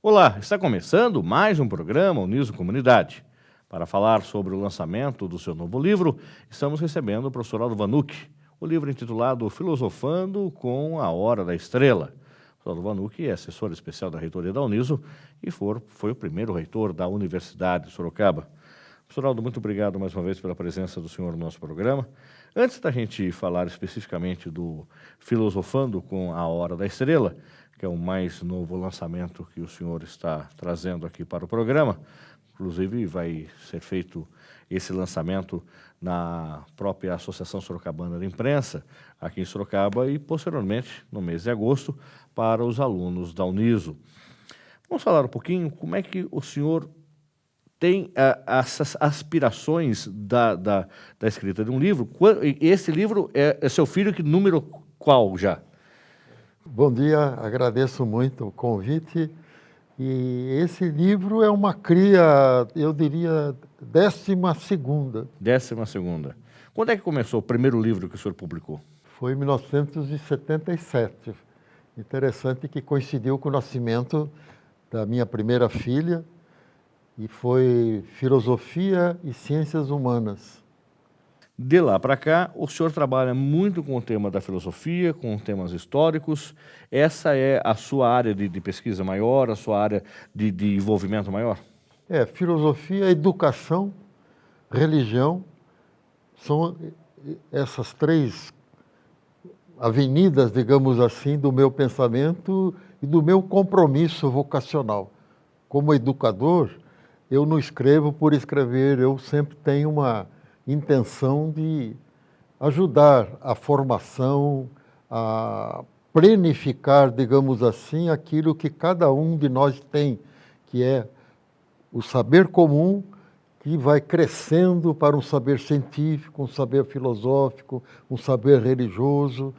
Olá, está começando mais um programa Uniso Comunidade. Para falar sobre o lançamento do seu novo livro, estamos recebendo o professor Aldo Vanucchi, o livro intitulado Filosofando com a Hora da Estrela. O professor Aldo Vanucchi é assessor especial da reitoria da Uniso e foi o primeiro reitor da Universidade de Sorocaba. Professor Aldo, muito obrigado mais uma vez pela presença do senhor no nosso programa. Antes da gente falar especificamente do Filosofando com a Hora da Estrela, que é o mais novo lançamento que o senhor está trazendo aqui para o programa, inclusive vai ser feito esse lançamento na própria Associação Sorocabana de Imprensa, aqui em Sorocaba, e posteriormente, no mês de agosto, para os alunos da Uniso. Vamos falar um pouquinho como é que o senhor tem essas aspirações da escrita de um livro. Esse livro é seu filho, que número qual já? Bom dia, agradeço muito o convite. E esse livro é uma cria, eu diria, 12ª. 12ª. Quando é que começou o primeiro livro que o senhor publicou? Foi em 1977. Interessante que coincidiu com o nascimento da minha primeira filha, e foi Filosofia e Ciências Humanas. De lá para cá, o senhor trabalha muito com o tema da filosofia, com temas históricos. Essa é a sua área de pesquisa maior, a sua área de envolvimento maior? Filosofia, educação, religião, são essas três avenidas, digamos assim, do meu pensamento e do meu compromisso vocacional. Como educador, eu não escrevo por escrever, eu sempre tenho uma intenção de ajudar a formação, a planificar, digamos assim, aquilo que cada um de nós tem, que é o saber comum, que vai crescendo para um saber científico, um saber filosófico, um saber religioso,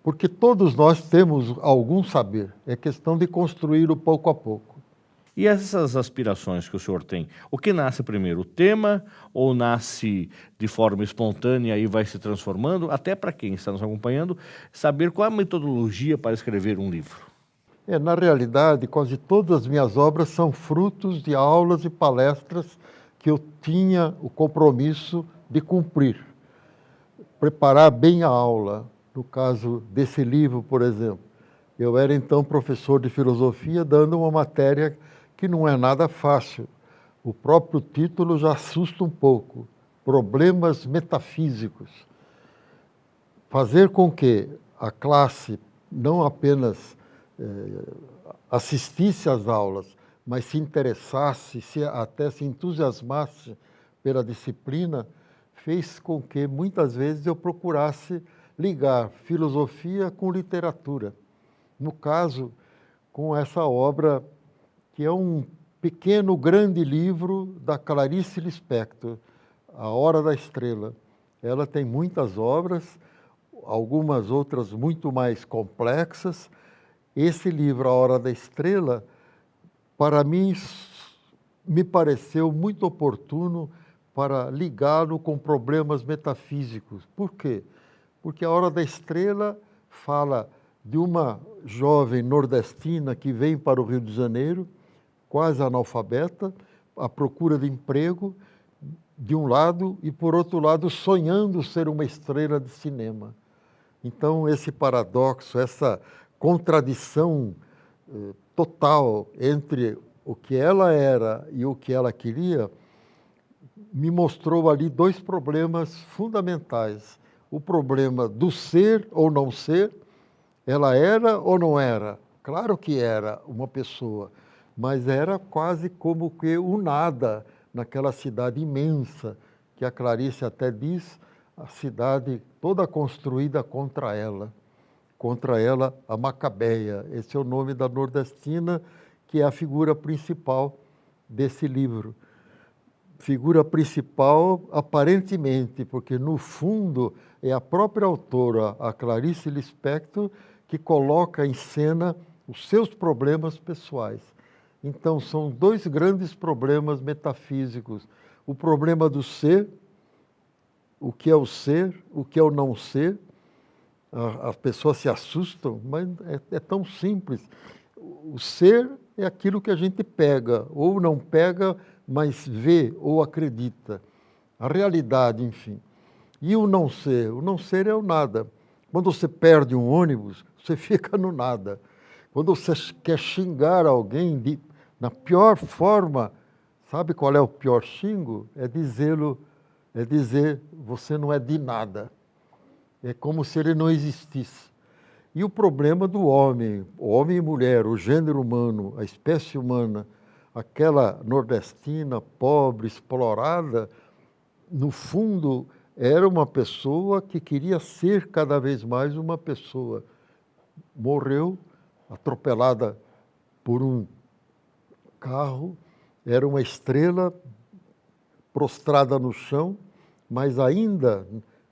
porque todos nós temos algum saber, é questão de construí-lo pouco a pouco. E essas aspirações que o senhor tem, o que nasce primeiro, o tema, ou nasce de forma espontânea e vai se transformando? Até para quem está nos acompanhando, saber qual é a metodologia para escrever um livro. Na realidade, quase todas as minhas obras são frutos de aulas e palestras que eu tinha o compromisso de cumprir. Preparar bem a aula. No caso desse livro, por exemplo, eu era então professor de filosofia, dando uma matéria que não é nada fácil. O próprio título já assusta um pouco. Problemas metafísicos. Fazer com que a classe não apenas assistisse às aulas, mas se interessasse, até se entusiasmasse pela disciplina, fez com que muitas vezes eu procurasse ligar filosofia com literatura. No caso, com essa obra, que é um pequeno, grande livro da Clarice Lispector, A Hora da Estrela. Ela tem muitas obras, algumas outras muito mais complexas. Esse livro, A Hora da Estrela, para mim, me pareceu muito oportuno para ligá-lo com problemas metafísicos. Por quê? Porque A Hora da Estrela fala de uma jovem nordestina que vem para o Rio de Janeiro, quase analfabeta, à procura de emprego, de um lado, e por outro lado, sonhando ser uma estrela de cinema. Então, esse paradoxo, essa contradição total entre o que ela era e o que ela queria, me mostrou ali dois problemas fundamentais. O problema do ser ou não ser. Ela era ou não era? Claro que era uma pessoa, mas era quase como que o nada naquela cidade imensa, que a Clarice até diz, a cidade toda construída contra ela a Macabeia. Esse é o nome da nordestina, que é a figura principal desse livro. Figura principal, aparentemente, porque no fundo é a própria autora, a Clarice Lispector, que coloca em cena os seus problemas pessoais. Então, são dois grandes problemas metafísicos. O problema do ser, o que é o ser, o que é o não ser. As pessoas se assustam, mas é tão simples. O ser é aquilo que a gente pega, ou não pega, mas vê ou acredita. A realidade, enfim. E o não ser é o nada. Quando você perde um ônibus, você fica no nada. Quando você quer xingar alguém na pior forma, sabe qual é o pior xingo? É dizer, você não é de nada. É como se ele não existisse. E o problema do homem, o homem e mulher, o gênero humano, a espécie humana, aquela nordestina, pobre, explorada, no fundo, era uma pessoa que queria ser cada vez mais uma pessoa. Morreu atropelada por um carro, era uma estrela prostrada no chão, mas ainda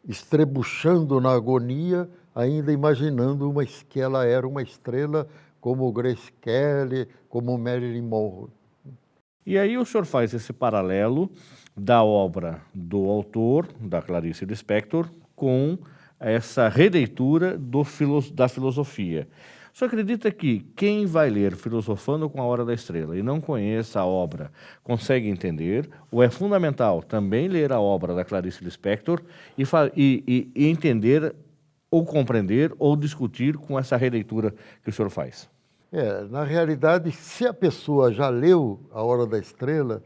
estrebuchando na agonia, ainda imaginando que ela era uma estrela como Grace Kelly, como Marilyn Monroe. E aí o senhor faz esse paralelo da obra do autor, da Clarice Lispector, com essa releitura da filosofia. O senhor acredita que quem vai ler Filosofando com a Hora da Estrela e não conheça a obra consegue entender, ou é fundamental também ler a obra da Clarice Lispector e entender, ou compreender, ou discutir com essa releitura que o senhor faz? Na realidade, se a pessoa já leu A Hora da Estrela,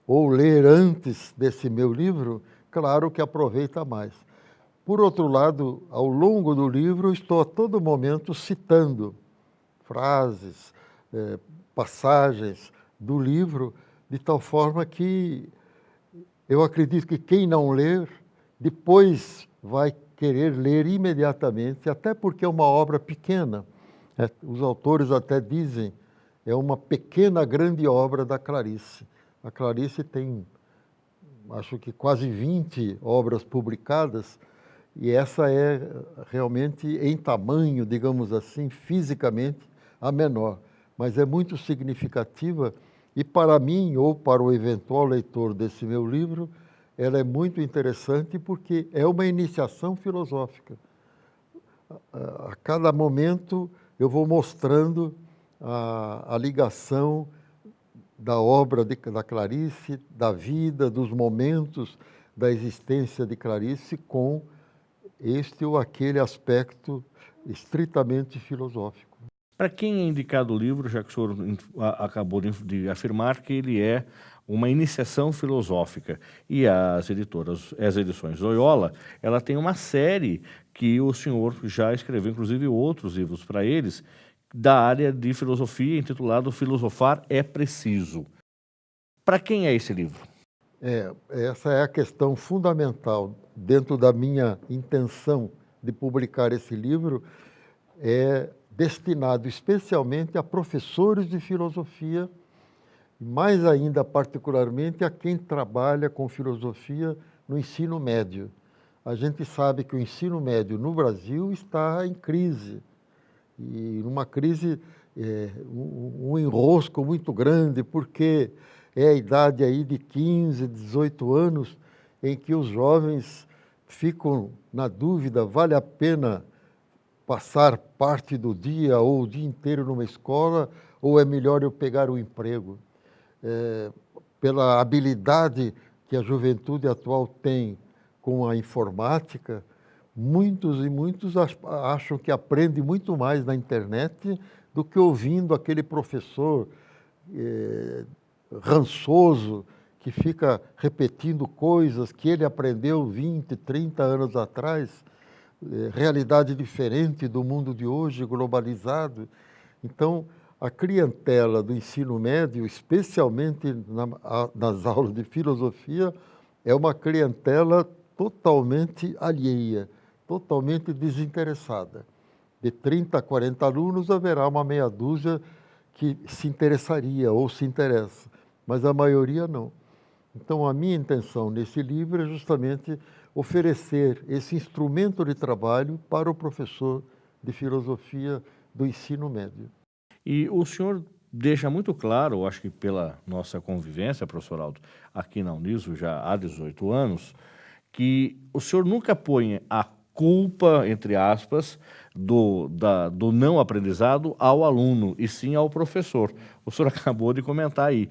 ou ler antes desse meu livro, claro que aproveita mais. Por outro lado, ao longo do livro, estou a todo momento citando frases, passagens do livro, de tal forma que eu acredito que quem não ler, depois vai querer ler imediatamente, até porque é uma obra pequena. Os autores até dizem, é uma pequena, grande obra da Clarice. A Clarice tem, acho que quase 20 obras publicadas, e essa é realmente, em tamanho, digamos assim, fisicamente, a menor. Mas é muito significativa, e para mim, ou para o eventual leitor desse meu livro, ela é muito interessante porque é uma iniciação filosófica. A cada momento eu vou mostrando a ligação da obra da Clarice, da vida, dos momentos da existência de Clarice com este ou aquele aspecto estritamente filosófico. Para quem é indicado o livro, já que o senhor acabou de afirmar que ele é uma iniciação filosófica, e as edições Loyola, ela tem uma série que o senhor já escreveu, inclusive outros livros para eles, da área de filosofia, intitulado Filosofar é Preciso. Para quem é esse livro? Essa é a questão fundamental dentro da minha intenção de publicar esse livro, é destinado especialmente a professores de filosofia, mais ainda particularmente a quem trabalha com filosofia no ensino médio. A gente sabe que o ensino médio no Brasil está em crise, e numa crise, um enrosco muito grande, porque é a idade aí de 15, 18 anos em que os jovens ficam na dúvida, vale a pena passar parte do dia ou o dia inteiro numa escola, ou é melhor eu pegar um emprego? Pela habilidade que a juventude atual tem com a informática, muitos e muitos acham que aprendem muito mais na internet do que ouvindo aquele professor rançoso que fica repetindo coisas que ele aprendeu 20, 30 anos atrás, realidade diferente do mundo de hoje, globalizado. Então, a clientela do ensino médio, especialmente nas aulas de filosofia, é uma clientela totalmente alheia, totalmente desinteressada. De 30 a 40 alunos, haverá uma meia dúzia que se interessaria ou se interessa, mas a maioria não. Então, a minha intenção nesse livro é justamente oferecer esse instrumento de trabalho para o professor de filosofia do ensino médio. E o senhor deixa muito claro, acho que pela nossa convivência, professor Aldo, aqui na Uniso já há 18 anos, que o senhor nunca põe a culpa, entre aspas, do não aprendizado ao aluno, e sim ao professor. O senhor acabou de comentar aí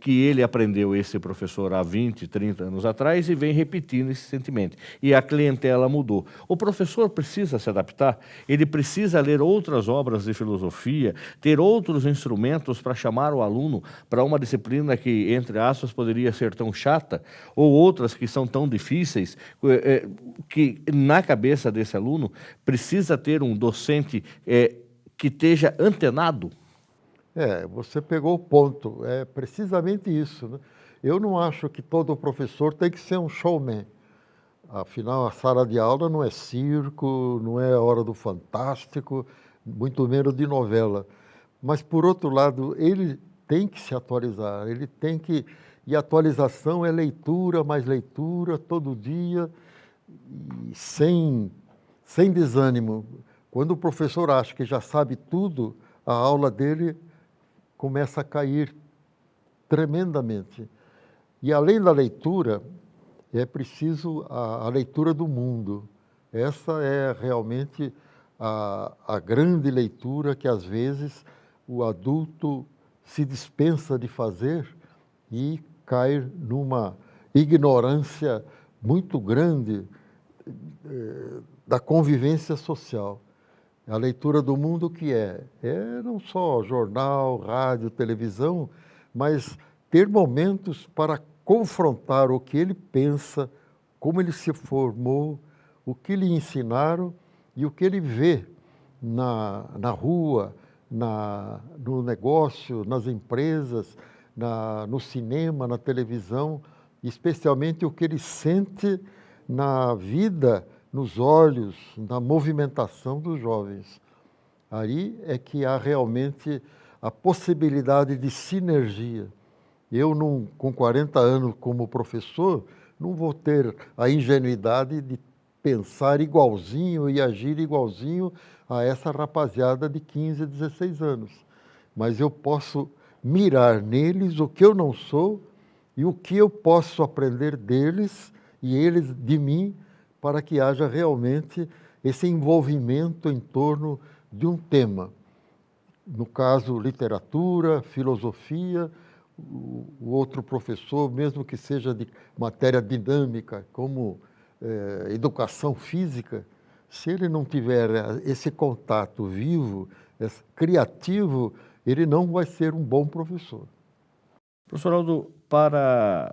que ele aprendeu esse professor há 20, 30 anos atrás e vem repetindo esse sentimento. E a clientela mudou. O professor precisa se adaptar, ele precisa ler outras obras de filosofia, ter outros instrumentos para chamar o aluno para uma disciplina que, entre aspas, poderia ser tão chata, ou outras que são tão difíceis, que na cabeça desse aluno precisa ter um docente que esteja antenado. Você pegou o ponto. É precisamente isso, né? Eu não acho que todo professor tem que ser um showman. Afinal, a sala de aula não é circo, não é a hora do fantástico, muito menos de novela. Mas, por outro lado, ele tem que se atualizar, ele tem que... E atualização é leitura, mais leitura, todo dia, e sem desânimo. Quando o professor acha que já sabe tudo, a aula dele começa a cair tremendamente. E além da leitura, é preciso a leitura do mundo. Essa é realmente a grande leitura que, às vezes, o adulto se dispensa de fazer e cai numa ignorância muito grande da convivência social. A leitura do mundo que é não só jornal, rádio, televisão, mas ter momentos para confrontar o que ele pensa, como ele se formou, o que lhe ensinaram e o que ele vê na rua, no negócio, nas empresas, no cinema, na televisão, especialmente o que ele sente na vida, nos olhos, na movimentação dos jovens. Aí é que há realmente a possibilidade de sinergia. Eu, com 40 anos como professor, não vou ter a ingenuidade de pensar igualzinho e agir igualzinho a essa rapaziada de 15, 16 anos. Mas eu posso mirar neles o que eu não sou e o que eu posso aprender deles e eles de mim, para que haja realmente esse envolvimento em torno de um tema. No caso, literatura, filosofia, o outro professor, mesmo que seja de matéria dinâmica, como educação física, se ele não tiver esse contato vivo, criativo, ele não vai ser um bom professor. Professor Aldo, para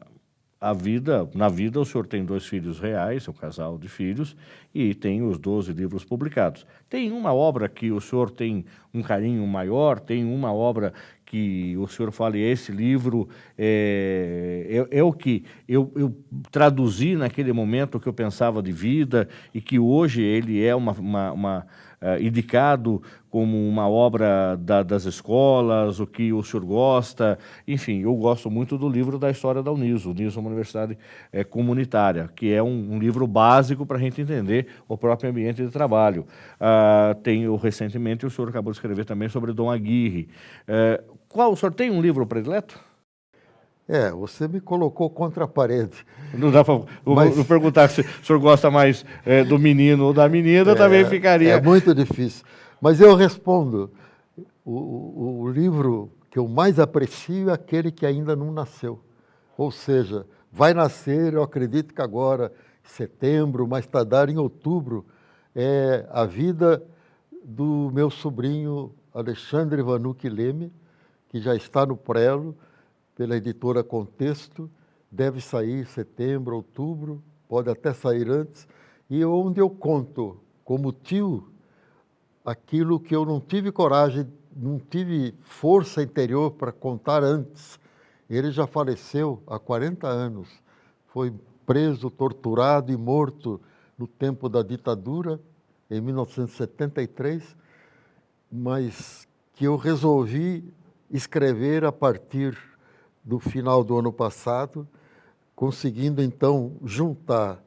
na vida o senhor tem 2 filhos reais, um casal de filhos, e tem os 12 livros publicados. Tem uma obra que o senhor tem um carinho maior? Tem uma obra que o senhor fala, esse livro é o que eu traduzi naquele momento o que eu pensava de vida e que hoje ele é indicado como uma obra das escolas, o que o senhor gosta? Enfim, eu gosto muito do livro da história da Uniso. Uniso é uma universidade comunitária, que é um livro básico para a gente entender o próprio ambiente de trabalho. Recentemente o senhor acabou de escrever também sobre Dom Aguirre. O senhor tem um livro predileto? Você me colocou contra a parede. Não dá para perguntar se o senhor gosta mais do menino ou da menina, também ficaria... É muito difícil. Mas eu respondo. O livro que eu mais aprecio é aquele que ainda não nasceu. Ou seja, vai nascer, eu acredito que agora, em setembro, mais tardar em outubro, é a vida do meu sobrinho Alexandre Vanucchi Leme, que já está no prelo, pela editora Contexto, deve sair em setembro, outubro, pode até sair antes, e onde eu conto, como tio, aquilo que eu não tive coragem, não tive força interior para contar antes. Ele já faleceu há 40 anos, foi preso, torturado e morto no tempo da ditadura, em 1973, mas que eu resolvi escrever a partir do final do ano passado, conseguindo então juntar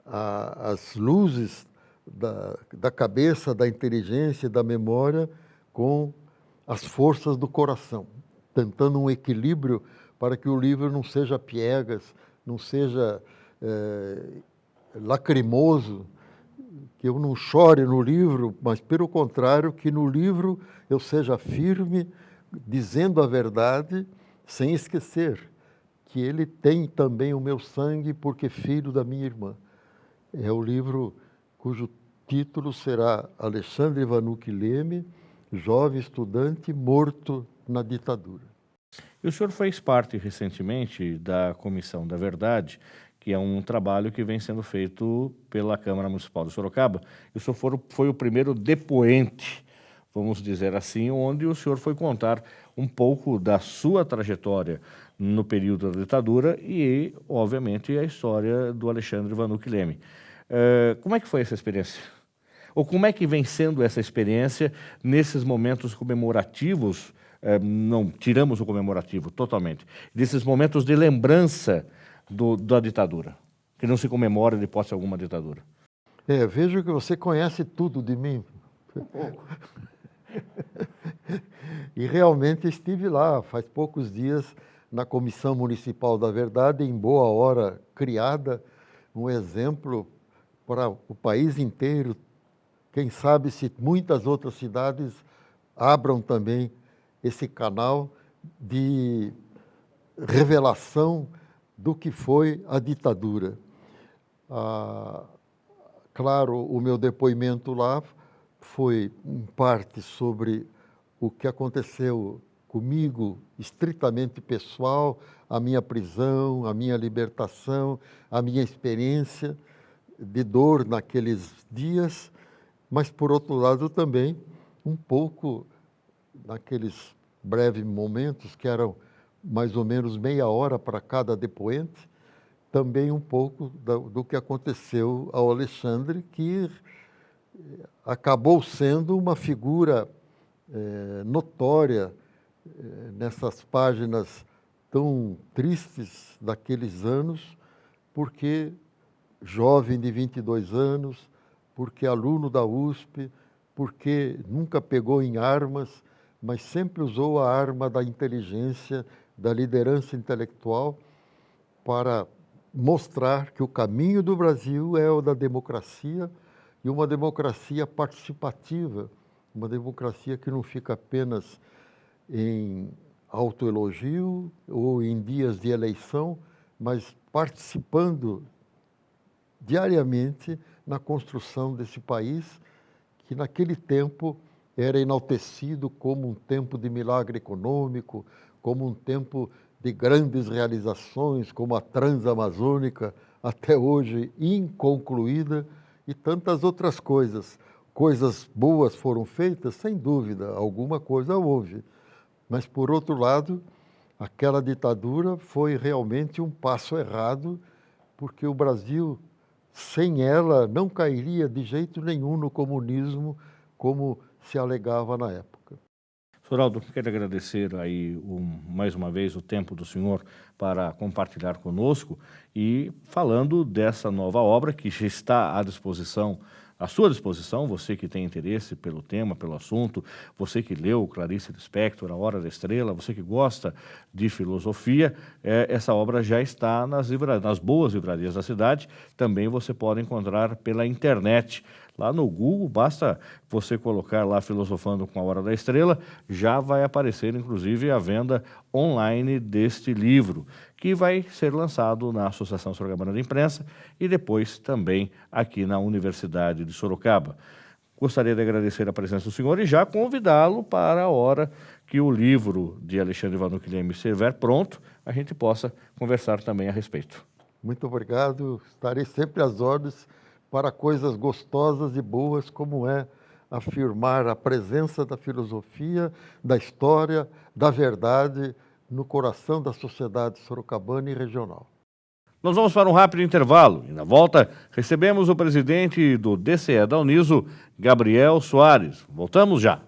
as luzes da cabeça, da inteligência, da memória com as forças do coração, tentando um equilíbrio para que o livro não seja piegas, não seja lacrimoso que eu não chore no livro, mas, pelo contrário, que no livro eu seja firme, dizendo a verdade, sem esquecer que ele tem também o meu sangue, porque filho da minha irmã. É o livro cujo título será Alexandre Vanucchi Leme, jovem estudante morto na ditadura. E o senhor fez parte recentemente da Comissão da Verdade, que é um trabalho que vem sendo feito pela Câmara Municipal de Sorocaba. E o senhor foi o primeiro depoente, vamos dizer assim, onde o senhor foi contar um pouco da sua trajetória no período da ditadura e, obviamente, a história do Alexandre Vanucchi Leme. Como é que foi essa experiência? Ou como é que vem sendo essa experiência nesses momentos comemorativos, não tiramos o comemorativo totalmente, desses momentos de lembrança da ditadura, que não se comemora de hipótese alguma ditadura? Vejo que você conhece tudo de mim. Um pouco. E realmente estive lá, faz poucos dias, na Comissão Municipal da Verdade, em boa hora criada, um exemplo para o país inteiro. Quem sabe se muitas outras cidades abram também esse canal de revelação do que foi a ditadura. Claro, o meu depoimento lá foi, em parte, sobre o que aconteceu comigo, estritamente pessoal, a minha prisão, a minha libertação, a minha experiência de dor naqueles dias, mas, por outro lado, também um pouco naqueles breves momentos, que eram mais ou menos meia hora para cada depoente, também um pouco do que aconteceu ao Alexandre, que acabou sendo uma figura notória nessas páginas tão tristes daqueles anos, porque jovem de 22 anos, porque aluno da USP, porque nunca pegou em armas, mas sempre usou a arma da inteligência, da liderança intelectual, para mostrar que o caminho do Brasil é o da democracia, e uma democracia participativa, uma democracia que não fica apenas em autoelogio ou em dias de eleição, mas participando diariamente na construção desse país, que naquele tempo era enaltecido como um tempo de milagre econômico, como um tempo de grandes realizações, como a Transamazônica, até hoje inconcluída, e tantas outras coisas. Coisas boas foram feitas, sem dúvida, alguma coisa houve. Mas, por outro lado, aquela ditadura foi realmente um passo errado, porque o Brasil, sem ela, não cairia de jeito nenhum no comunismo, como se alegava na época. Soraldo, quero agradecer aí mais uma vez o tempo do senhor para compartilhar conosco e falando dessa nova obra que já está à disposição, à sua disposição, você que tem interesse pelo tema, pelo assunto, você que leu Clarice Lispector, A Hora da Estrela, você que gosta de filosofia, essa obra já está nas boas livrarias da cidade, também você pode encontrar pela internet. Lá no Google, basta você colocar lá Filosofando com a Hora da Estrela, já vai aparecer, inclusive, a venda online deste livro, que vai ser lançado na Associação Sorocabana de Imprensa e depois também aqui na Universidade de Sorocaba. Gostaria de agradecer a presença do senhor e já convidá-lo para a hora que o livro de Alexandre Vanucchi Leme estiver pronto, a gente possa conversar também a respeito. Muito obrigado, estarei sempre às ordens para coisas gostosas e boas, como é afirmar a presença da filosofia, da história, da verdade no coração da sociedade sorocabana e regional. Nós vamos para um rápido intervalo e, na volta, recebemos o presidente do DCE da Uniso, Gabriel Soares. Voltamos já.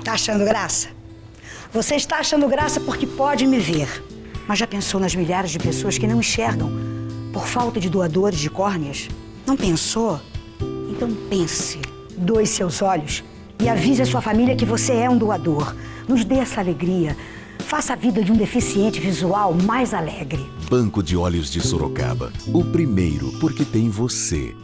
Tá achando graça? Você está achando graça porque pode me ver. Mas já pensou nas milhares de pessoas que não enxergam por falta de doadores de córneas? Não pensou? Então pense. Doe seus olhos E avise a sua família que você é um doador. Nos dê essa alegria. Faça a vida de um deficiente visual mais alegre. Banco de Olhos de Sorocaba. O primeiro, porque tem você.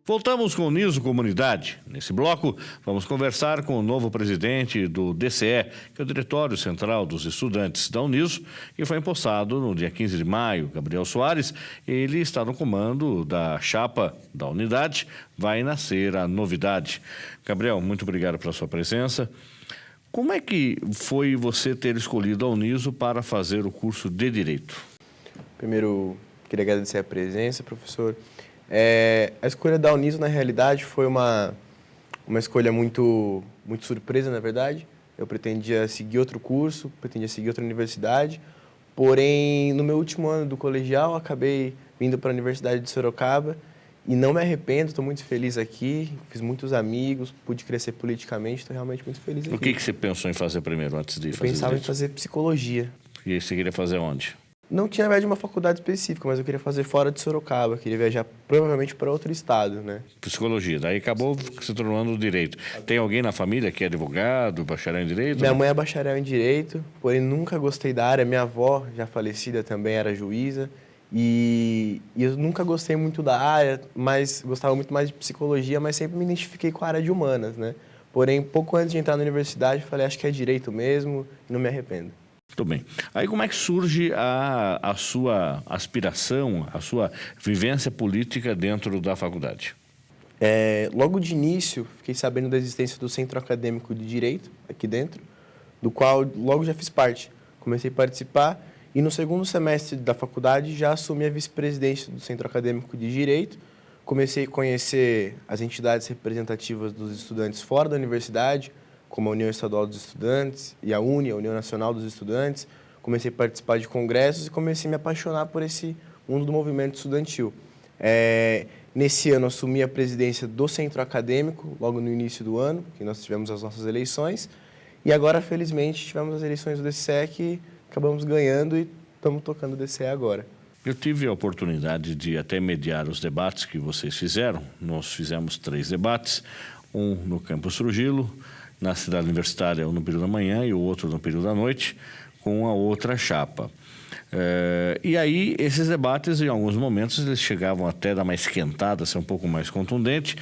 Voltamos com o Niso Comunidade. Nesse bloco, vamos conversar com o novo presidente do DCE, que é o Diretório Central dos Estudantes da Uniso, que foi empossado no dia 15 de maio. Gabriel Soares, ele está no comando da chapa da unidade. Vai nascer a novidade. Gabriel, muito obrigado pela sua presença. Como é que foi você ter escolhido a Uniso para fazer o curso de Direito? Primeiro, queria agradecer a presença, professor. A escolha da Uniso, na realidade, foi uma escolha muito surpresa, na verdade. Eu pretendia seguir outro curso, pretendia seguir outra universidade, porém, no meu último ano do colegial, acabei vindo para a Universidade de Sorocaba e não me arrependo, estou muito feliz aqui, fiz muitos amigos, pude crescer politicamente, estou realmente muito feliz aqui. O que você pensou em fazer primeiro, antes de fazer Eu pensava direito? em fazer psicologia. E você queria fazer onde? Não tinha, na verdade, uma faculdade específica, mas eu queria fazer fora de Sorocaba, queria viajar provavelmente para outro estado, né? Psicologia, daí acabou se tornando direito. Tem alguém na família que é advogado, bacharel em direito? Minha mãe é bacharel em direito, porém nunca gostei da área. Minha avó, já falecida, também era juíza. E eu nunca gostei muito da área, mas gostava muito mais de psicologia, mas sempre me identifiquei com a área de humanas, né? Porém, pouco antes de entrar na universidade, falei, acho que é direito mesmo, e não me arrependo. Muito bem. Aí como é que surge a sua aspiração, a sua vivência política dentro da faculdade? Logo de início, fiquei sabendo da existência do Centro Acadêmico de Direito, aqui dentro, do qual logo já fiz parte. Comecei a participar e no segundo semestre da faculdade já assumi a vice-presidência do Centro Acadêmico de Direito. Comecei a conhecer as entidades representativas dos estudantes fora da universidade, como a União Estadual dos Estudantes e a UNE, a União Nacional dos Estudantes. Comecei a participar de congressos e comecei a me apaixonar por esse mundo do movimento estudantil. Nesse ano, assumi a presidência do Centro Acadêmico, logo no início do ano, que nós tivemos as nossas eleições. E agora, felizmente, tivemos as eleições do DCE que acabamos ganhando e estamos tocando o DCE agora. Eu tive a oportunidade de até mediar os debates que vocês fizeram. Nós fizemos 3 debates, um no Campus Trujillo, na cidade universitária, um no período da manhã e o outro no período da noite, com a outra chapa. E aí, esses debates, em alguns momentos, eles chegavam até a dar uma esquentada, ser um pouco mais contundente,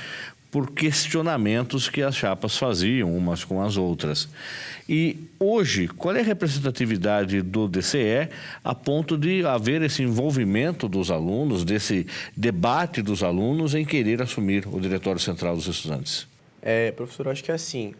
por questionamentos que as chapas faziam umas com as outras. E hoje, qual é a representatividade do DCE a ponto de haver esse envolvimento dos alunos, desse debate dos alunos em querer assumir o Diretório Central dos Estudantes? Professor, eu acho que é assim,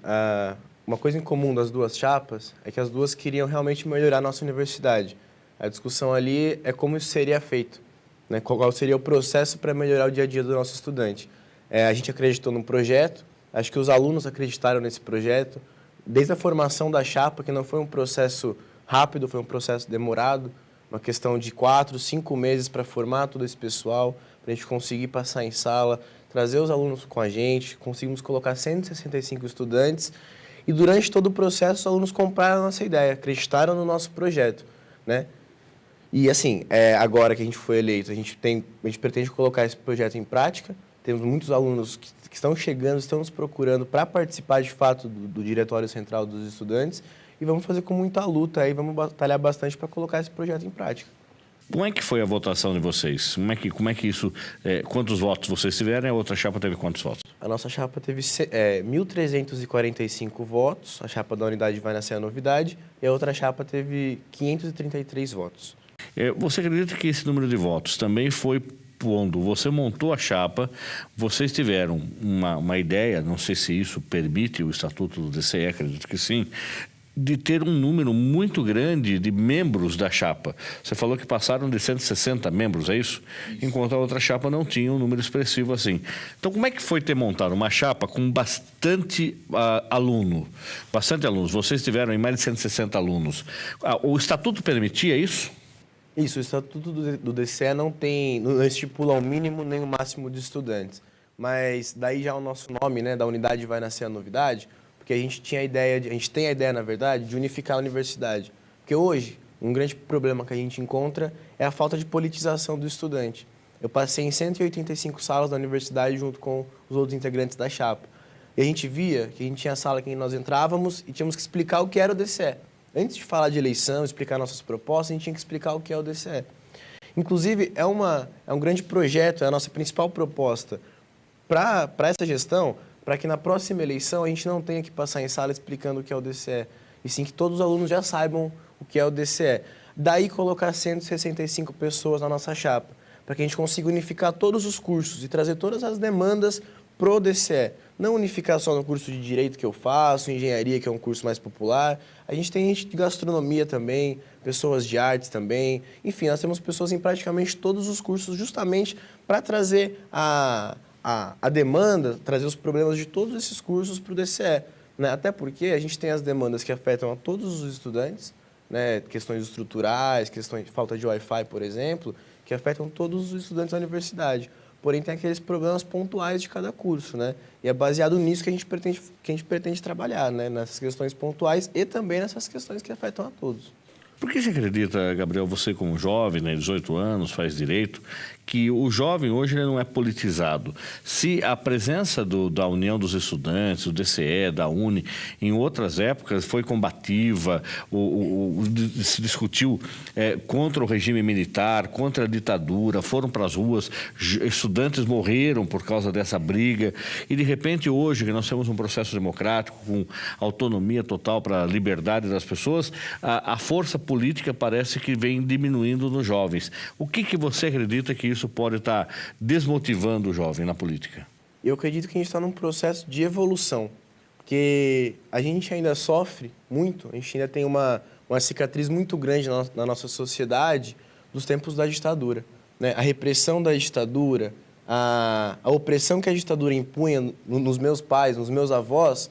uma coisa em comum das duas chapas é que as duas queriam realmente melhorar a nossa universidade. A discussão ali é como isso seria feito, né? Qual seria o processo para melhorar o dia a dia do nosso estudante. A gente acreditou no projeto, acho que os alunos acreditaram nesse projeto, desde a formação da chapa, que não foi um processo rápido, foi um processo demorado, uma questão de 4, 5 meses para formar todo esse pessoal, para a gente conseguir passar em sala, trazer os alunos com a gente, conseguimos colocar 165 estudantes e durante todo o processo os alunos compraram a nossa ideia, acreditaram no nosso projeto, né? E assim, agora que a gente foi eleito, a gente pretende colocar esse projeto em prática, temos muitos alunos que estão chegando, estão nos procurando para participar de fato do Diretório Central dos Estudantes e vamos fazer com muita luta aí, vamos batalhar bastante para colocar esse projeto em prática. Como é que foi a votação de vocês? Como é que isso... quantos votos vocês tiveram e a outra chapa teve quantos votos? A nossa chapa teve 1.345 votos, a chapa da unidade Vai Nascer a Novidade, e a outra chapa teve 533 votos. Você acredita que esse número de votos também foi quando você montou a chapa, vocês tiveram uma ideia, não sei se isso permite o Estatuto do DCE, acredito que sim, de ter um número muito grande de membros da chapa. Você falou que passaram de 160 membros, é isso? Enquanto a outra chapa não tinha um número expressivo assim. Então, como é que foi ter montado uma chapa com bastante alunos? Vocês tiveram em mais de 160 alunos. O Estatuto permitia isso? Isso, o Estatuto do DCE não estipula o mínimo nem o máximo de estudantes. Mas daí já o nosso nome, né, da unidade Vai Nascer a Novidade, porque a gente tem a ideia, na verdade, de unificar a universidade. Porque hoje, um grande problema que a gente encontra é a falta de politização do estudante. eu passei em 185 salas da universidade junto com os outros integrantes da chapa. E a gente via que a gente tinha a sala que nós entrávamos e tínhamos que explicar o que era o DCE. Antes de falar de eleição, explicar nossas propostas, a gente tinha que explicar o que é o DCE. Inclusive, é um grande projeto, é a nossa principal proposta para essa gestão, para que na próxima eleição a gente não tenha que passar em sala explicando o que é o DCE, e sim que todos os alunos já saibam o que é o DCE. Daí colocar 165 pessoas na nossa chapa, para que a gente consiga unificar todos os cursos e trazer todas as demandas pro DCE. Não unificar só no curso de Direito que eu faço, Engenharia, que é um curso mais popular. A gente tem gente de Gastronomia também, pessoas de Artes também. Enfim, nós temos pessoas em praticamente todos os cursos justamente para trazer a demanda, trazer os problemas de todos esses cursos para o DCE. Né? Até porque a gente tem as demandas que afetam a todos os estudantes, né? Questões estruturais, questões de falta de Wi-Fi, por exemplo, que afetam todos os estudantes da universidade. Porém, tem aqueles problemas pontuais de cada curso, né? E é baseado nisso que a gente pretende trabalhar, né? Nessas questões pontuais e também nessas questões que afetam a todos. Por que você acredita, Gabriel, você como jovem, né, 18 anos, faz direito, que o jovem hoje ele não é politizado? Se a presença da União dos Estudantes, do DCE, da UNE, em outras épocas foi combativa, se discutiu contra o regime militar, contra a ditadura, foram para as ruas, estudantes morreram por causa dessa briga, e de repente hoje, que nós temos um processo democrático com autonomia total para a liberdade das pessoas, a força política parece que vem diminuindo nos jovens. O que você acredita que isso pode estar desmotivando o jovem na política? Eu acredito que a gente está num processo de evolução, porque a gente ainda sofre muito, a gente ainda tem uma cicatriz muito grande na nossa sociedade dos tempos da ditadura. Né? A repressão da ditadura, a opressão que a ditadura impunha nos meus pais, nos meus avós,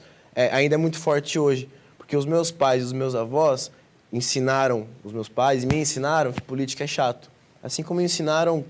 ainda é muito forte hoje, porque os meus pais e os meus avós ensinaram, os meus pais me ensinaram que política é chato, assim como ensinaram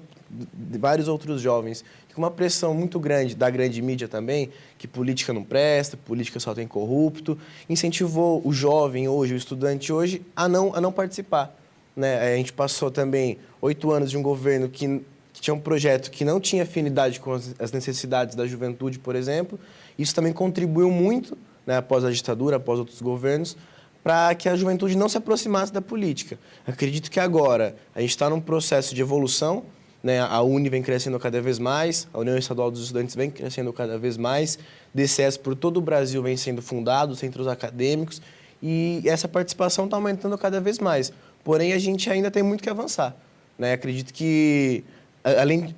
vários outros jovens, com uma pressão muito grande da grande mídia também, que política não presta, política só tem corrupto, incentivou o jovem hoje, o estudante hoje, a não participar. Né? A gente passou também 8 anos de um governo que tinha um projeto que não tinha afinidade com as necessidades da juventude, por exemplo. Isso também contribuiu muito, né, após a ditadura, após outros governos, para que a juventude não se aproximasse da política. Acredito que agora a gente está num processo de evolução, né? A UNE vem crescendo cada vez mais, a União Estadual dos Estudantes vem crescendo cada vez mais, DCEs por todo o Brasil vem sendo fundados, centros acadêmicos, e essa participação está aumentando cada vez mais. Porém, a gente ainda tem muito que avançar. Né? Acredito que,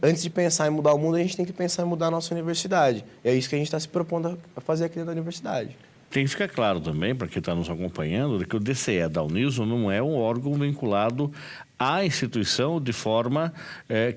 antes de pensar em mudar o mundo, a gente tem que pensar em mudar a nossa universidade. E é isso que a gente está se propondo a fazer aqui dentro da universidade. Tem que ficar claro também, para quem está nos acompanhando, que o DCE da Uniso não é um órgão vinculado à instituição de forma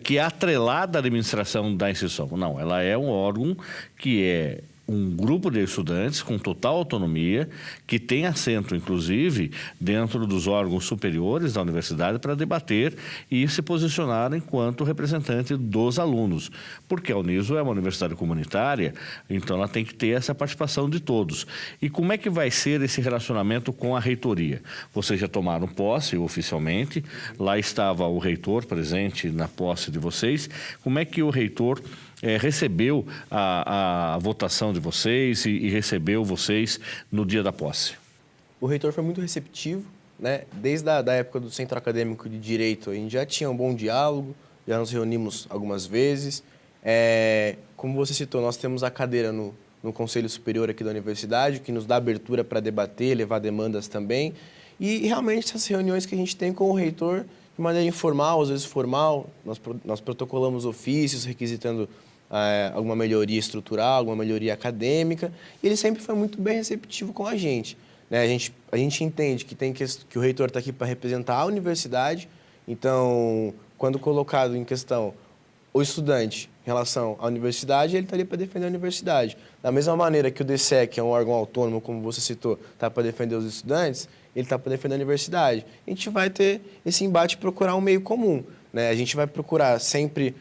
que é atrelada à administração da instituição. Não, ela é um órgão que é um grupo de estudantes com total autonomia, que tem assento, inclusive, dentro dos órgãos superiores da universidade para debater e se posicionar enquanto representante dos alunos. Porque a Uniso é uma universidade comunitária, então ela tem que ter essa participação de todos. E como é que vai ser esse relacionamento com a reitoria? Vocês já tomaram posse oficialmente, lá estava o reitor presente na posse de vocês. Como é que o reitor recebeu a votação de vocês e recebeu vocês no dia da posse? O reitor foi muito receptivo, né? Desde a época do Centro Acadêmico de Direito, a gente já tinha um bom diálogo, já nos reunimos algumas vezes. Como você citou, nós temos a cadeira no Conselho Superior aqui da universidade, que nos dá abertura para debater, levar demandas também. E realmente essas reuniões que a gente tem com o reitor, de maneira informal, às vezes formal, nós protocolamos ofícios requisitando alguma melhoria estrutural, alguma melhoria acadêmica, e ele sempre foi muito bem receptivo com a gente. Né? A gente entende que o reitor está aqui para representar a universidade, então, quando colocado em questão o estudante em relação à universidade, ele estaria para defender a universidade. Da mesma maneira que o DCE, que é um órgão autônomo, como você citou, está para defender os estudantes, ele está para defender a universidade. A gente vai ter esse embate e procurar um meio comum. Né? A gente vai procurar sempre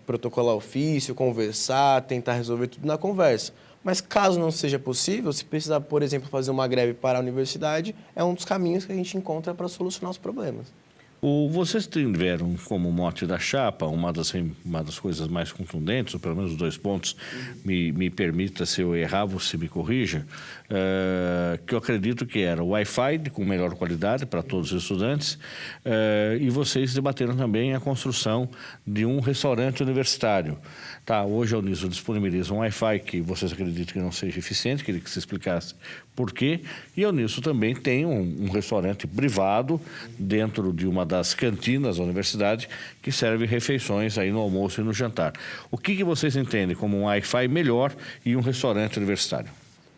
protocolar ofício, conversar, tentar resolver tudo na conversa. Mas caso não seja possível, se precisar, por exemplo, fazer uma greve para a universidade, é um dos caminhos que a gente encontra para solucionar os problemas. Vocês tiveram como mote da chapa uma das coisas mais contundentes, ou pelo menos os 2 pontos, me permita, se eu errar, você me corrija, que eu acredito que era o Wi-Fi com melhor qualidade para todos os estudantes, e vocês debateram também a construção de um restaurante universitário. Tá, hoje a Uniso disponibiliza um Wi-Fi que vocês acreditam que não seja eficiente, queria que você explicasse por quê. E a Uniso também tem um restaurante privado dentro de uma das cantinas da universidade que serve refeições aí no almoço e no jantar. O que vocês entendem como um Wi-Fi melhor e um restaurante universitário?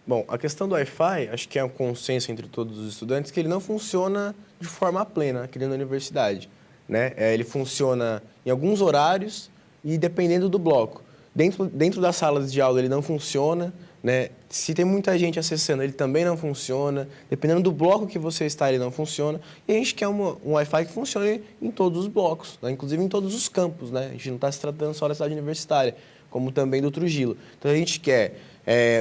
Bom, a questão do Wi-Fi, acho que é um consenso entre todos os estudantes que ele não funciona de forma plena aqui dentro da universidade, né? Ele funciona em alguns horários e dependendo do bloco. Dentro das salas de aula ele não funciona, né? Se tem muita gente acessando, ele também não funciona. Dependendo do bloco que você está, ele não funciona. E a gente quer um Wi-Fi que funcione em todos os blocos, né? Inclusive em todos os campos, né? A gente não está se tratando só da cidade universitária, como também do Trujillo. Então a gente quer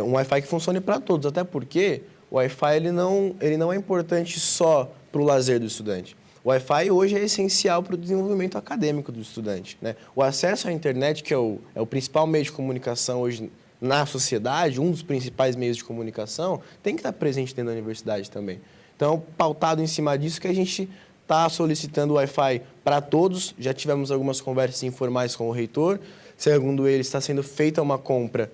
um Wi-Fi que funcione para todos, até porque o Wi-Fi ele não é importante só para o lazer do estudante. O Wi-Fi hoje é essencial para o desenvolvimento acadêmico do estudante, né? O acesso à internet, que é o principal meio de comunicação hoje na sociedade, um dos principais meios de comunicação, tem que estar presente dentro da universidade também. Então, pautado em cima disso que a gente está solicitando o Wi-Fi para todos. Já tivemos algumas conversas informais com o reitor. Segundo ele, está sendo feita uma compra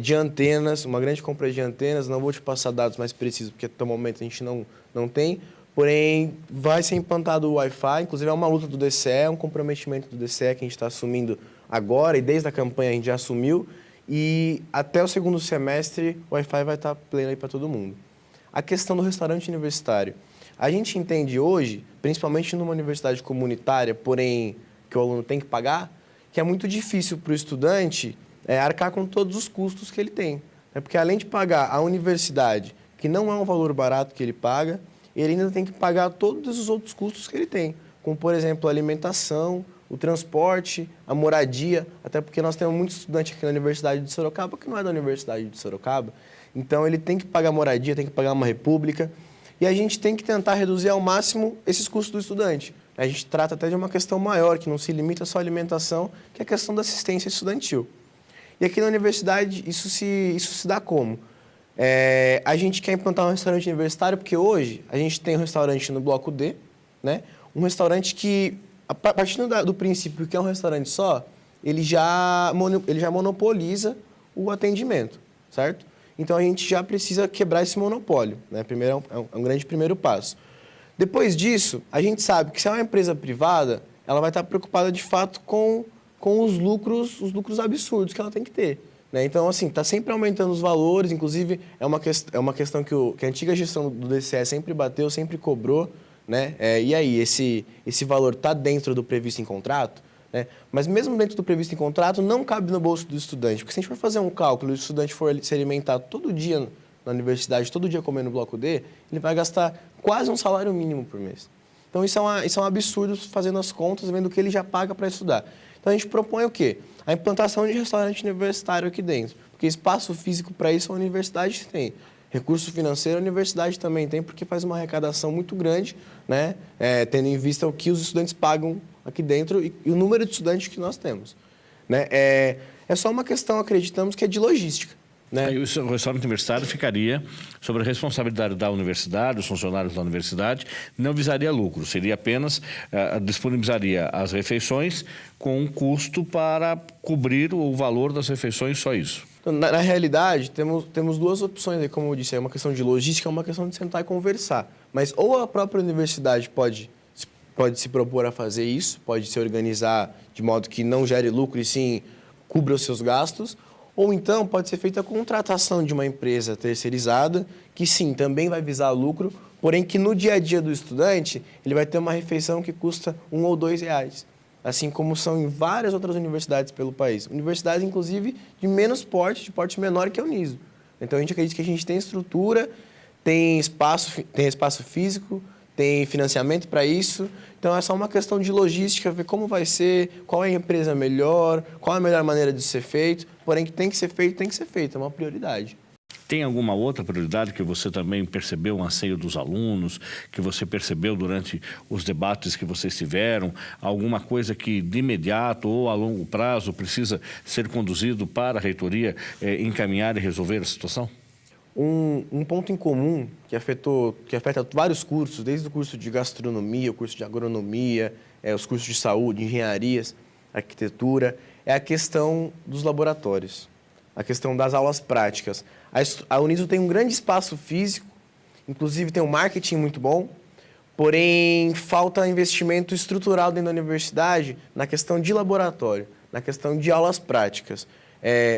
de antenas, uma grande compra de antenas. Não vou te passar dados mais precisos, porque até o momento a gente não tem. Porém, vai ser implantado o Wi-Fi, inclusive é uma luta do DCE, é um comprometimento do DCE que a gente está assumindo agora, e desde a campanha a gente já assumiu, e até o 2º semestre o Wi-Fi vai estar pleno aí para todo mundo. A questão do restaurante universitário. A gente entende hoje, principalmente numa universidade comunitária, porém que o aluno tem que pagar, que é muito difícil para o estudante arcar com todos os custos que ele tem. Porque além de pagar a universidade, que não é um valor barato que ele paga, ele ainda tem que pagar todos os outros custos que ele tem, como, por exemplo, a alimentação, o transporte, a moradia, até porque nós temos muitos estudantes aqui na Universidade de Sorocaba que não é da Universidade de Sorocaba. Então, ele tem que pagar moradia, tem que pagar uma república, e a gente tem que tentar reduzir ao máximo esses custos do estudante. A gente trata até de uma questão maior, que não se limita só à alimentação, que é a questão da assistência estudantil. E aqui na universidade, isso se dá como? A gente quer implantar um restaurante universitário porque hoje a gente tem um restaurante no bloco D, né? Um restaurante que, partindo do princípio que é um restaurante só, ele já monopoliza o atendimento, certo? Então a gente já precisa quebrar esse monopólio, né? Primeiro, é um grande primeiro passo. Depois disso, a gente sabe que se é uma empresa privada, ela vai estar preocupada de fato com os lucros absurdos que ela tem que ter. Então, assim, está sempre aumentando os valores, inclusive é uma questão que a antiga gestão do DCE sempre bateu, sempre cobrou, né? E aí, esse valor está dentro do previsto em contrato? Né? Mas mesmo dentro do previsto em contrato, não cabe no bolso do estudante, porque se a gente for fazer um cálculo e o estudante for se alimentar todo dia na universidade, todo dia comendo no bloco D, ele vai gastar quase um salário mínimo por mês. Então, isso é um absurdo fazendo as contas, vendo o que ele já paga para estudar. Então, a gente propõe o quê? A implantação de restaurante universitário aqui dentro, porque espaço físico para isso a universidade tem. Recurso financeiro a universidade também tem, porque faz uma arrecadação muito grande, né? Tendo em vista o que os estudantes pagam aqui dentro e o número de estudantes que nós temos. Né? É só uma questão, acreditamos, que é de logística. Né? O restaurante universitário ficaria sobre a responsabilidade da universidade, dos funcionários da universidade, não visaria lucro, seria apenas, disponibilizaria as refeições com um custo para cobrir o valor das refeições, só isso. Então, na realidade, temos duas opções, aí, como eu disse, é uma questão de logística, é uma questão de sentar e conversar. Mas ou a própria universidade pode se propor a fazer isso, pode se organizar de modo que não gere lucro e sim cubra os seus gastos, ou então pode ser feita a contratação de uma empresa terceirizada, que sim, também vai visar lucro, porém que no dia a dia do estudante, ele vai ter uma refeição que custa R$ 1 ou R$ 2, assim como são em várias outras universidades pelo país. Universidades, inclusive, de menos porte, de porte menor que a Uniso. Então, a gente acredita que a gente tem estrutura, tem espaço físico, tem financiamento para isso. Então, é só uma questão de logística, ver como vai ser, qual é a empresa melhor, qual é a melhor maneira de ser feito. Porém, que tem que ser feito, é uma prioridade. Tem alguma outra prioridade que você também percebeu, um anseio dos alunos, que você percebeu durante os debates que vocês tiveram? Alguma coisa que de imediato ou a longo prazo precisa ser conduzido para a reitoria encaminhar e resolver a situação? Um ponto em comum que afeta vários cursos, desde o curso de gastronomia, o curso de agronomia, os cursos de saúde, engenharias, arquitetura, é a questão dos laboratórios, a questão das aulas práticas. A Uniso tem um grande espaço físico, inclusive tem um marketing muito bom, porém falta investimento estrutural dentro da universidade na questão de laboratório, na questão de aulas práticas.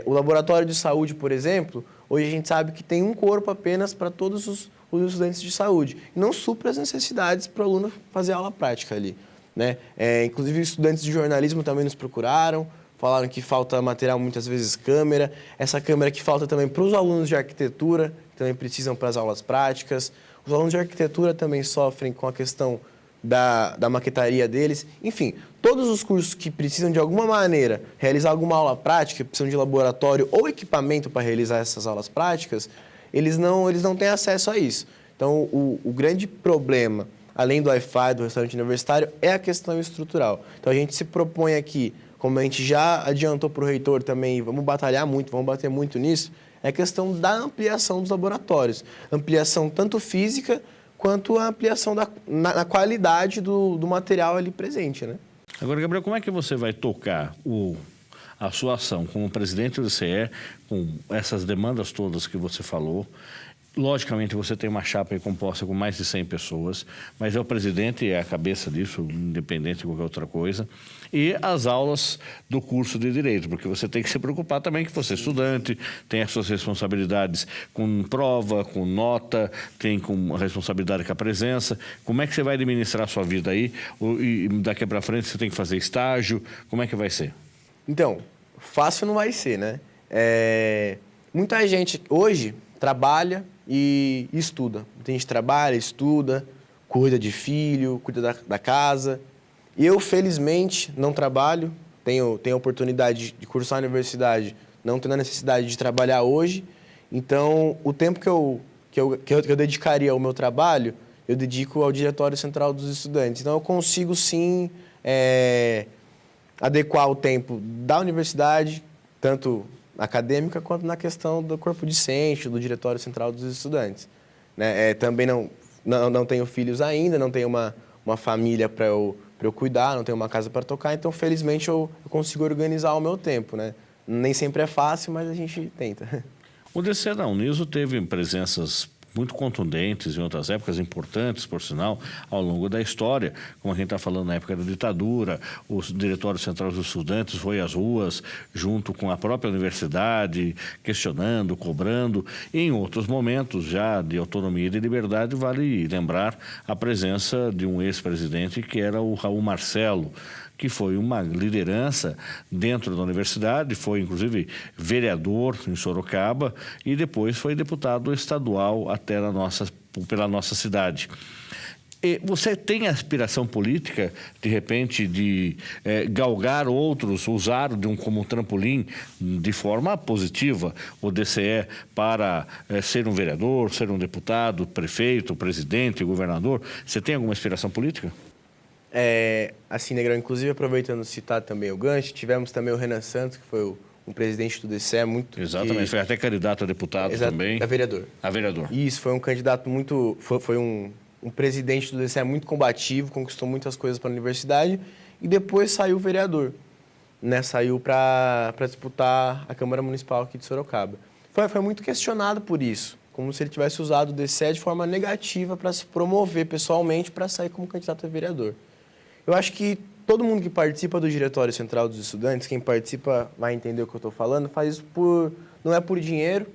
O laboratório de saúde, por exemplo, hoje a gente sabe que tem um corpo apenas para todos os estudantes de saúde, e não supra as necessidades para o aluno fazer aula prática ali, né? Inclusive, estudantes de jornalismo também nos procuraram, falaram que falta material, muitas vezes câmera, essa câmera que falta também para os alunos de arquitetura, que também precisam para as aulas práticas. Os alunos de arquitetura também sofrem com a questão da maquetaria deles. Enfim, todos os cursos que precisam, de alguma maneira, realizar alguma aula prática, precisam de laboratório ou equipamento para realizar essas aulas práticas, eles não têm acesso a isso. Então, o grande problema, além do Wi-Fi, do restaurante universitário, é a questão estrutural. Então, a gente se propõe aqui, como a gente já adiantou para o reitor também, vamos batalhar muito, vamos bater muito nisso, é a questão da ampliação dos laboratórios. Ampliação tanto física, quanto a ampliação na qualidade do material ali presente, né? Agora, Gabriel, como é que você vai tocar a sua ação como presidente do CE, com essas demandas todas que você falou? Logicamente, você tem uma chapa composta com mais de 100 pessoas, mas é o presidente, é a cabeça disso, independente de qualquer outra coisa. E as aulas do curso de Direito, porque você tem que se preocupar também que você é estudante, tem as suas responsabilidades com prova, com nota, tem com a responsabilidade com a presença. Como é que você vai administrar a sua vida aí? E daqui para frente você tem que fazer estágio? Como é que vai ser? Então, fácil não vai ser, né? Muita gente hoje trabalha e estuda. Muita gente trabalha, estuda, cuida de filho, cuida da casa. Eu, felizmente, não trabalho, tenho a oportunidade de cursar a universidade, não tendo a necessidade de trabalhar hoje. Então, o tempo que eu dedicaria ao meu trabalho, eu dedico ao Diretório Central dos Estudantes. Então, eu consigo, sim, adequar o tempo da universidade, tanto acadêmica, quanto na questão do corpo discente, do Diretório Central dos Estudantes, né? Também não tenho filhos ainda, não tenho uma família para eu cuidar, não tenho uma casa para tocar, então, felizmente, eu consigo organizar o meu tempo, né? Nem sempre é fácil, mas a gente tenta. O DCE da Uniso teve presenças muito contundentes em outras épocas, importantes, por sinal, ao longo da história, como a gente está falando na época da ditadura, o Diretório Central dos Estudantes foi às ruas, junto com a própria universidade, questionando, cobrando, e em outros momentos já de autonomia e de liberdade, vale lembrar a presença de um ex-presidente que era o Raul Marcelo, que foi uma liderança dentro da universidade, foi inclusive vereador em Sorocaba e depois foi deputado estadual até pela nossa cidade. E você tem aspiração política, de repente, de galgar outros, usar como trampolim de forma positiva o DCE para ser um vereador, ser um deputado, prefeito, presidente, governador? Você tem alguma aspiração política? Assim, Negrão, inclusive, aproveitando citar também o gancho, tivemos também o Renan Santos, que foi um presidente do DCE muito... Exatamente, foi até candidato a deputado também. A vereador. A vereador. Isso, foi um candidato muito... Foi um presidente do DCE muito combativo, conquistou muitas coisas para a universidade e depois saiu vereador, né? Saiu para disputar a Câmara Municipal aqui de Sorocaba. Foi muito questionado por isso, como se ele tivesse usado o DCE de forma negativa para se promover pessoalmente para sair como candidato a vereador. Eu acho que todo mundo que participa do Diretório Central dos Estudantes, quem participa vai entender o que eu estou falando, faz isso não é por dinheiro,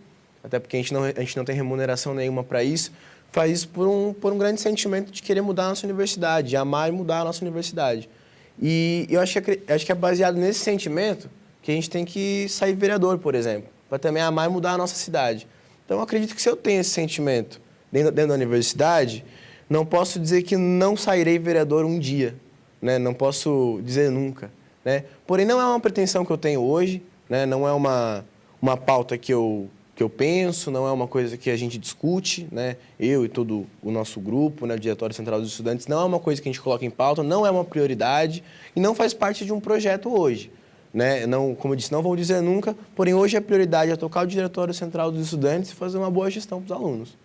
até porque a gente não tem remuneração nenhuma para isso, faz isso por um grande sentimento de querer mudar a nossa universidade, de amar e mudar a nossa universidade. E eu acho que é baseado nesse sentimento que a gente tem que sair vereador, por exemplo, para também amar e mudar a nossa cidade. Então, eu acredito que se eu tenho esse sentimento dentro da universidade, não posso dizer que não sairei vereador um dia, né? Não posso dizer nunca, né? Porém, não é uma pretensão que eu tenho hoje, né? Não é uma pauta que eu que eu penso, não é uma coisa que a gente discute, né? Eu e todo o nosso grupo, né, o Diretório Central dos Estudantes, não é uma coisa que a gente coloca em pauta, não é uma prioridade e não faz parte de um projeto hoje. Né? Não, como eu disse, não vou dizer nunca, porém hoje a prioridade é tocar o Diretório Central dos Estudantes e fazer uma boa gestão para os alunos.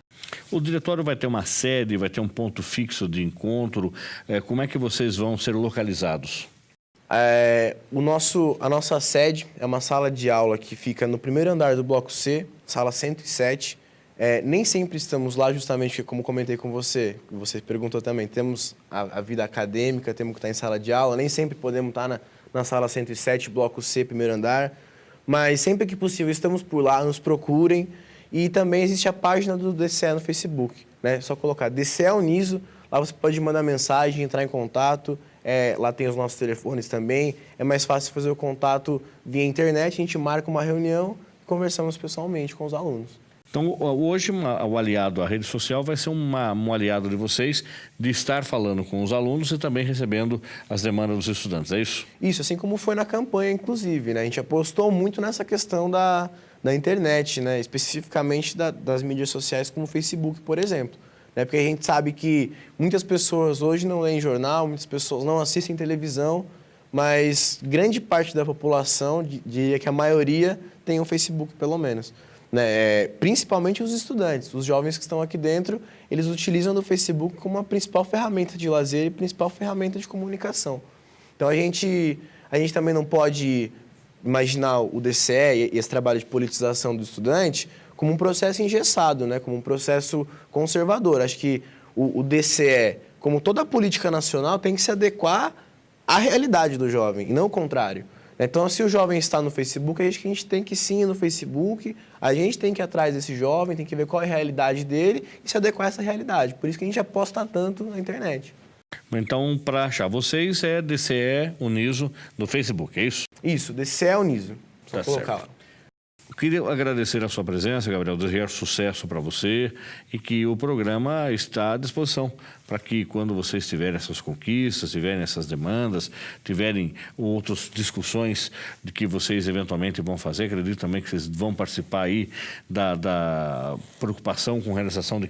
O diretório vai ter uma sede, vai ter um ponto fixo de encontro. Como é que vocês vão ser localizados? A nossa sede é uma sala de aula que fica no primeiro andar do Bloco C, sala 107. Nem sempre estamos lá justamente porque, como comentei com você perguntou também, temos a vida acadêmica, temos que estar em sala de aula, nem sempre podemos estar na sala 107, Bloco C, primeiro andar, mas sempre que possível estamos por lá, nos procurem. E também existe a página do DCE no Facebook, né? É só colocar DCE Uniso, lá você pode mandar mensagem, entrar em contato, lá tem os nossos telefones também, é mais fácil fazer o contato via internet, a gente marca uma reunião e conversamos pessoalmente com os alunos. Então, hoje, o aliado à rede social vai ser um aliado de vocês de estar falando com os alunos e também recebendo as demandas dos estudantes, é isso? Isso, assim como foi na campanha, inclusive, né? A gente apostou muito nessa questão da internet, né? Especificamente das mídias sociais como o Facebook, por exemplo. Né? Porque a gente sabe que muitas pessoas hoje não leem jornal, muitas pessoas não assistem televisão, mas grande parte da população, diria que a maioria, tem um Facebook pelo menos. Né? Principalmente os estudantes, os jovens que estão aqui dentro, eles utilizam o Facebook como a principal ferramenta de lazer e principal ferramenta de comunicação. Então a gente também não pode imaginar o DCE e esse trabalho de politização do estudante como um processo engessado, né? Como um processo conservador. Acho que o DCE, como toda a política nacional, tem que se adequar à realidade do jovem, e não o contrário. Então, se o jovem está no Facebook, a gente tem que sim ir no Facebook, a gente tem que ir atrás desse jovem, tem que ver qual é a realidade dele e se adequar a essa realidade. Por isso que a gente aposta tanto na internet. Então, para achar vocês, é DCE Uniso no Facebook, é isso? Isso, DCE Uniso. Só colocar lá. Eu queria agradecer a sua presença, Gabriel, desejar sucesso para você e que o programa está à disposição para que quando vocês tiverem essas conquistas, tiverem essas demandas, tiverem outras discussões de que vocês eventualmente vão fazer, acredito também que vocês vão participar aí da preocupação com realização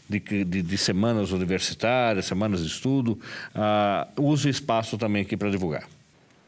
de semanas universitárias, semanas de estudo, use o espaço também aqui para divulgar.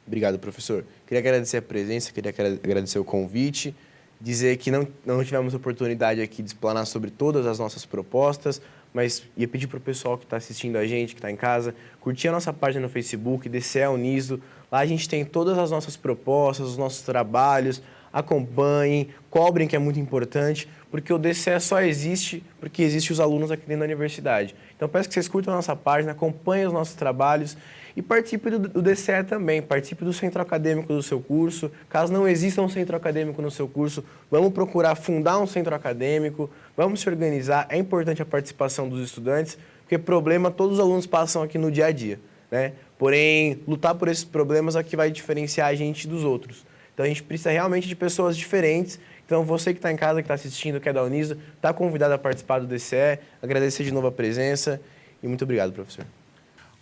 Obrigado, professor. Queria agradecer a presença, queria agradecer o convite, dizer que não tivemos oportunidade aqui de explanar sobre todas as nossas propostas, mas ia pedir para o pessoal que está assistindo a gente, que está em casa, curtir a nossa página no Facebook, DCE Uniso. Lá a gente tem todas as nossas propostas, os nossos trabalhos, acompanhem, cobrem, que é muito importante, porque o DCE só existe porque existem os alunos aqui dentro da universidade. Então, peço que vocês curtam a nossa página, acompanhem os nossos trabalhos e participe do DCE também, participe do centro acadêmico do seu curso. Caso não exista um centro acadêmico no seu curso, vamos procurar fundar um centro acadêmico, vamos se organizar. É importante a participação dos estudantes, porque problema todos os alunos passam aqui no dia a dia, né? Porém, lutar por esses problemas é o que vai diferenciar a gente dos outros. Então, a gente precisa realmente de pessoas diferentes. Então, você que está em casa, que está assistindo, que é da Uniso, está convidado a participar do DCE. Agradecer de novo a presença e muito obrigado, professor.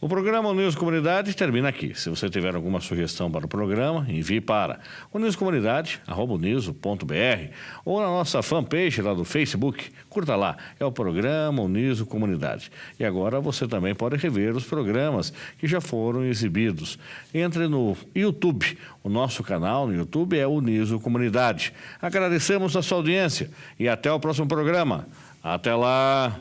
O programa Uniso Comunidade termina aqui. Se você tiver alguma sugestão para o programa, envie para unisocomunidade@uniso.br ou na nossa fanpage lá do Facebook. Curta lá, é o programa Uniso Comunidade. E agora você também pode rever os programas que já foram exibidos. Entre no YouTube. O nosso canal no YouTube é Uniso Comunidade. Agradecemos a sua audiência e até o próximo programa. Até lá!